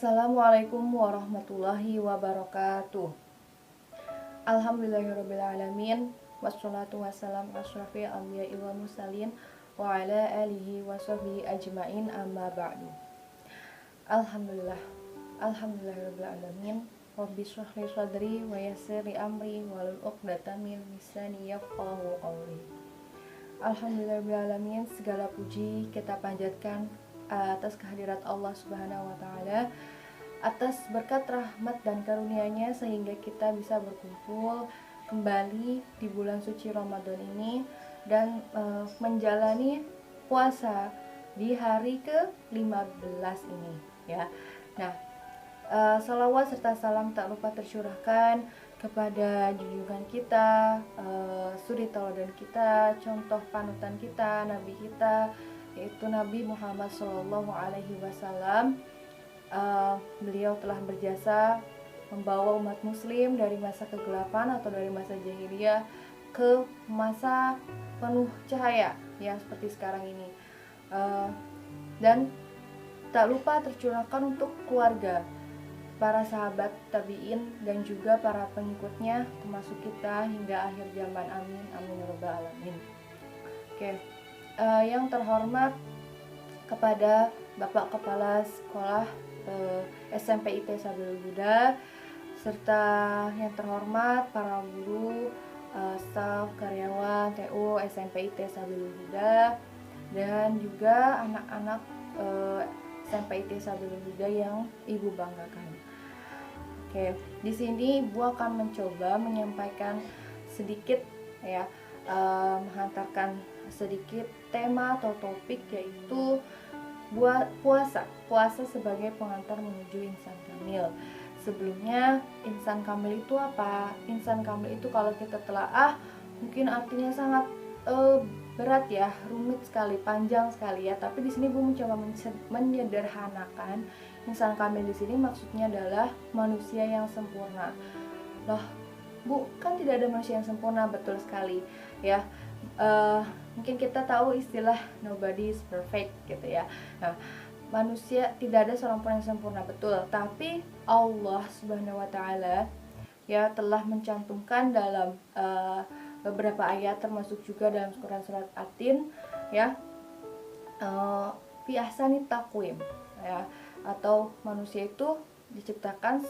Assalamualaikum warahmatullahi wabarakatuh. Alhamdulillahirrabbilalamin. Wassalatu wassalamu asyrafil anbiya'i wal mursalin wa ala alihi wa sahbihi ajmain, amma ba'du. Alhamdulillah. Alhamdulillahirrabbilalamin. Rabbi shrah li sadri wa yassir li amri wahlul 'uqdatam min lisani yafqahu qawli. Alhamdulillahirrabbilalamin. Segala puji kita panjatkan atas kehadirat Allah Subhanahu wa taala, atas berkat rahmat dan karunia-Nya sehingga kita bisa berkumpul kembali di bulan suci Ramadan ini dan menjalani puasa di hari ke-15 ini ya. Nah, salawat serta salam tak lupa tercurahkan kepada junjungan kita, suri tauladan kita, contoh panutan kita, nabi kita, yaitu Nabi Muhammad SAW. Beliau telah berjasa membawa umat muslim dari masa kegelapan atau dari masa jahiliyah ke masa penuh cahaya ya, seperti sekarang ini. Dan tak lupa tercurahkan untuk keluarga, para sahabat tabi'in dan juga para pengikutnya, termasuk kita hingga akhir zaman. Amin amin ya rabbal alamin. Oke. Yang terhormat kepada Bapak Kepala Sekolah SMP IT Sabilul Huda, serta yang terhormat para guru, staf, karyawan TU SMP IT Sabilul Huda, dan juga anak-anak SMP IT Sabilul Huda yang Ibu banggakan. Oke, di sini Ibu akan mencoba menyampaikan sedikit ya, menghantarkan sedikit tema atau topik, yaitu puasa sebagai pengantar menuju insan kamil. Sebelumnya, insan kamil itu apa? Insan kamil itu kalau kita telaah mungkin artinya sangat berat ya, rumit sekali, panjang sekali ya. Tapi di sini Bu mencoba menyederhanakan. Insan kamil di sini maksudnya adalah manusia yang sempurna. Loh, Bu, kan tidak ada manusia yang sempurna, betul sekali ya. Mungkin kita tahu istilah nobody is perfect gitu ya. Nah, manusia tidak ada seorang pun yang sempurna, betul. Tapi Allah Subhanahu wa taala ya telah mencantumkan dalam beberapa ayat, termasuk juga dalam Quran surat At-Tin ya, fi ahsani taqwim ya, atau manusia itu diciptakan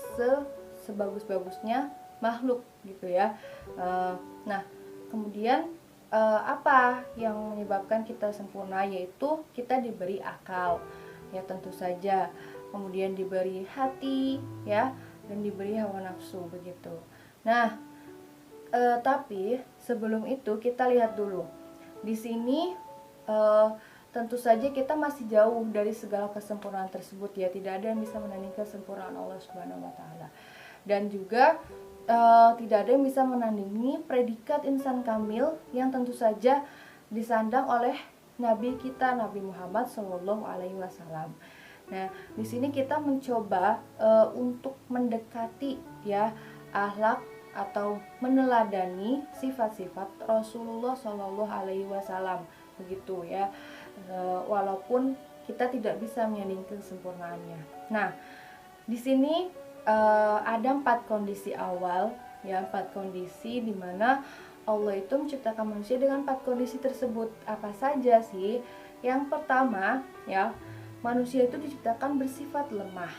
sebagus-bagusnya makhluk gitu ya. Nah, kemudian apa yang menyebabkan kita sempurna, yaitu kita diberi akal ya, tentu saja, kemudian diberi hati ya, dan diberi hawa nafsu begitu. Nah, tapi sebelum itu kita lihat dulu di sini, tentu saja kita masih jauh dari segala kesempurnaan tersebut ya. Tidak ada yang bisa menandingi kesempurnaan Allah Subhanahu wa taala, dan juga tidak ada yang bisa menandingi predikat insan kamil yang tentu saja disandang oleh Nabi kita, Nabi Muhammad SAW. Nah, di sini kita mencoba untuk mendekati ya akhlak atau meneladani sifat-sifat Rasulullah SAW begitu ya. Walaupun kita tidak bisa menyandingi kesempurnaannya. Nah, di sini ada 4 kondisi awal ya, 4 kondisi di mana Allah itu menciptakan manusia dengan 4 kondisi tersebut. Apa saja sih? Yang pertama ya, manusia itu diciptakan bersifat lemah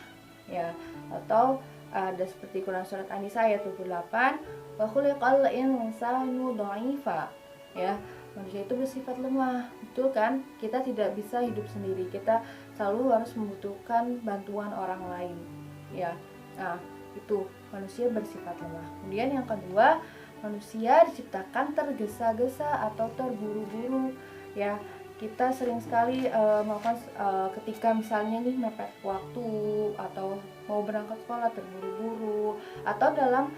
ya, atau ada seperti Quran surat An-Nisa ayat 28, wa khuliqal insanu dha'ifa ya, manusia itu bersifat lemah, betul kan? Kita tidak bisa hidup sendiri, kita selalu harus membutuhkan bantuan orang lain ya. Nah, itu manusia bersifat lemah. Kemudian yang kedua, manusia diciptakan tergesa-gesa atau terburu-buru ya. Kita sering sekali melakukan ketika misalnya nih mepet waktu atau mau berangkat sekolah terburu-buru, atau dalam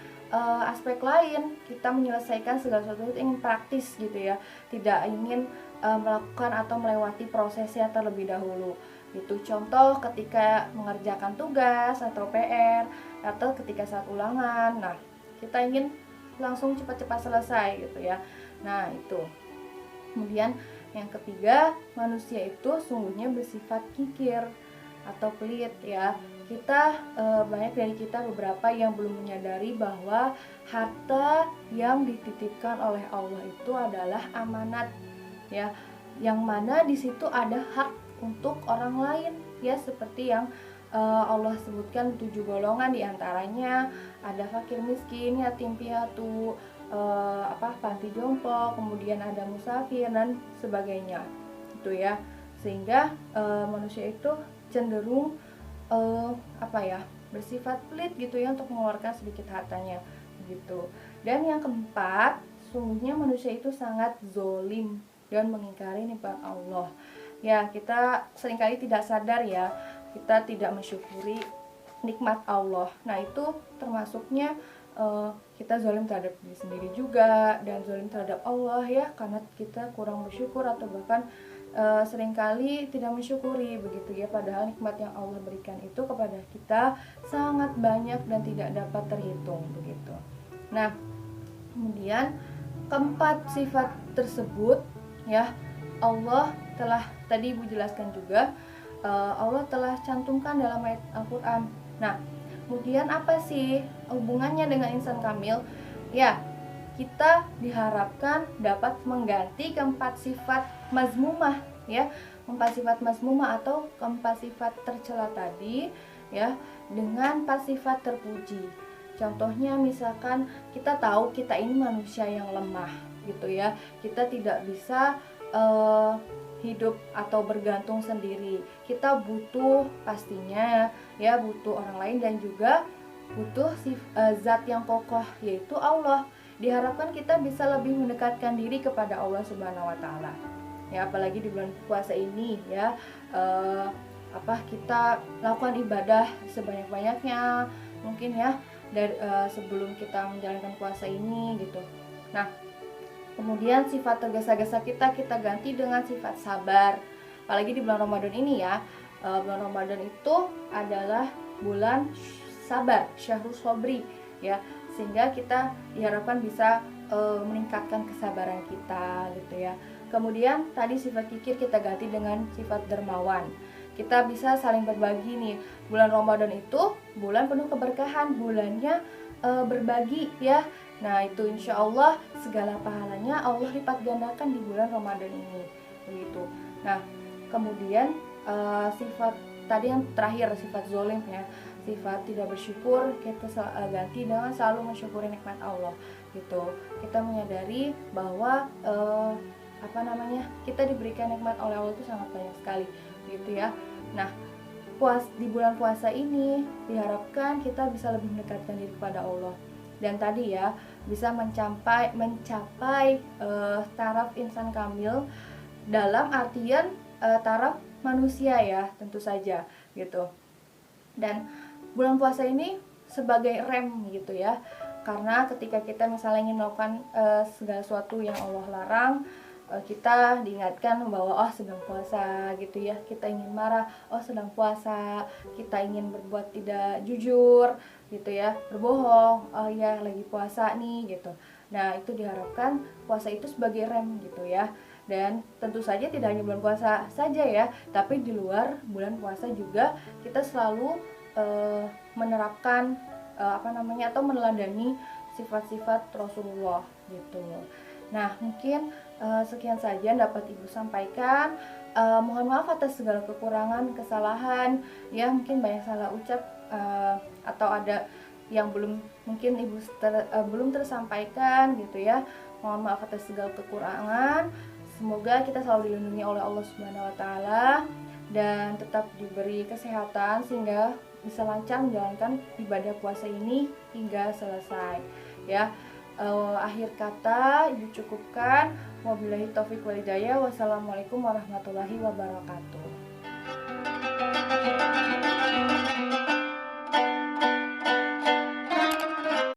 aspek lain kita menyelesaikan segala sesuatu itu ingin praktis gitu ya, tidak ingin melakukan atau melewati prosesnya terlebih dahulu. Itu contoh ketika mengerjakan tugas atau PR, atau ketika saat ulangan. Nah, kita ingin langsung cepat-cepat selesai gitu ya. Nah, itu. Kemudian yang ketiga, manusia itu sungguhnya bersifat kikir atau pelit ya. banyak dari kita beberapa yang belum menyadari bahwa harta yang dititipkan oleh Allah itu adalah amanat, ya, yang mana di situ ada hak untuk orang lain, ya, seperti yang Allah sebutkan 7 golongan, diantaranya ada fakir miskin, yatim piatu, panti jompo, kemudian ada musafir dan sebagainya, itu ya. Sehingga manusia itu cenderung bersifat pelit gitu ya untuk mengeluarkan sedikit hartanya gitu. Dan yang keempat, sungguhnya manusia itu sangat zolim dan mengingkari nikmat Allah. Ya, kita seringkali tidak sadar ya, kita tidak mensyukuri nikmat Allah. Nah, itu termasuknya kita zalim terhadap diri sendiri juga, dan zalim terhadap Allah ya, karena kita kurang bersyukur atau bahkan seringkali tidak mensyukuri begitu ya, padahal nikmat yang Allah berikan itu kepada kita sangat banyak dan tidak dapat terhitung begitu. Nah, kemudian keempat sifat tersebut ya, Allah telah, tadi Ibu jelaskan juga, Allah telah cantumkan dalam ayat Al-Quran. Nah, kemudian apa sih hubungannya dengan insan kamil? Ya, kita diharapkan dapat mengganti keempat sifat mazmumah ya, keempat sifat mazmumah atau keempat sifat tercela tadi ya, dengan empat sifat terpuji. Contohnya misalkan kita tahu kita ini manusia yang lemah gitu ya, kita tidak bisa hidup atau bergantung sendiri. Kita butuh pastinya ya, butuh orang lain dan juga butuh zat yang kokoh, yaitu Allah. Diharapkan kita bisa lebih mendekatkan diri kepada Allah Subhanahu wa taala. Ya, apalagi di bulan puasa ini ya, kita lakukan ibadah sebanyak-banyaknya mungkin ya, dari sebelum kita menjalankan puasa ini gitu. Nah, kemudian sifat tergesa-gesa kita ganti dengan sifat sabar. Apalagi di bulan Ramadan ini ya, bulan Ramadan itu adalah bulan sabar, syahrul sobri ya, sehingga kita diharapkan bisa meningkatkan kesabaran kita gitu ya. Kemudian tadi sifat kikir kita ganti dengan sifat dermawan. Kita bisa saling berbagi nih. Bulan Ramadan itu bulan penuh keberkahan, bulannya berbagi ya. Nah, itu insya Allah segala pahalanya Allah lipat gandakan di bulan Ramadan ini begitu. Nah, kemudian sifat tadi yang terakhir, sifat zolim ya, sifat tidak bersyukur, kita ganti dengan selalu mensyukuri nikmat Allah gitu. Kita menyadari bahwa kita diberikan nikmat oleh Allah itu sangat banyak sekali gitu ya. Nah, di bulan puasa ini diharapkan kita bisa lebih mendekatkan diri kepada Allah, dan tadi ya bisa mencapai taraf insan kamil dalam artian taraf manusia ya, tentu saja gitu. Dan bulan puasa ini sebagai rem gitu ya, karena ketika kita misalnya ingin melakukan segala sesuatu yang Allah larang, kita diingatkan bahwa sedang puasa gitu ya. Kita ingin marah, sedang puasa. Kita ingin berbuat tidak jujur gitu ya, berbohong, ya lagi puasa nih gitu. Nah, itu diharapkan puasa itu sebagai rem gitu ya. Dan tentu saja tidak hanya bulan puasa saja ya, tapi di luar bulan puasa juga kita selalu menerapkan atau meneladani sifat-sifat Rasulullah gitu. Nah, mungkin sekian saja dapat Ibu sampaikan. Mohon maaf atas segala kekurangan, kesalahan ya, mungkin banyak salah ucap atau ada yang mungkin Ibu belum tersampaikan gitu ya. Mohon maaf atas segala kekurangan. Semoga kita selalu dilindungi oleh Allah Subhanahu wa taala dan tetap diberi kesehatan sehingga bisa lancar menjalankan ibadah puasa ini hingga selesai ya. Akhir kata Ibu cukupkan. Wabillahi taufiq wal hidayah. Wassalamualaikum warahmatullahi wabarakatuh.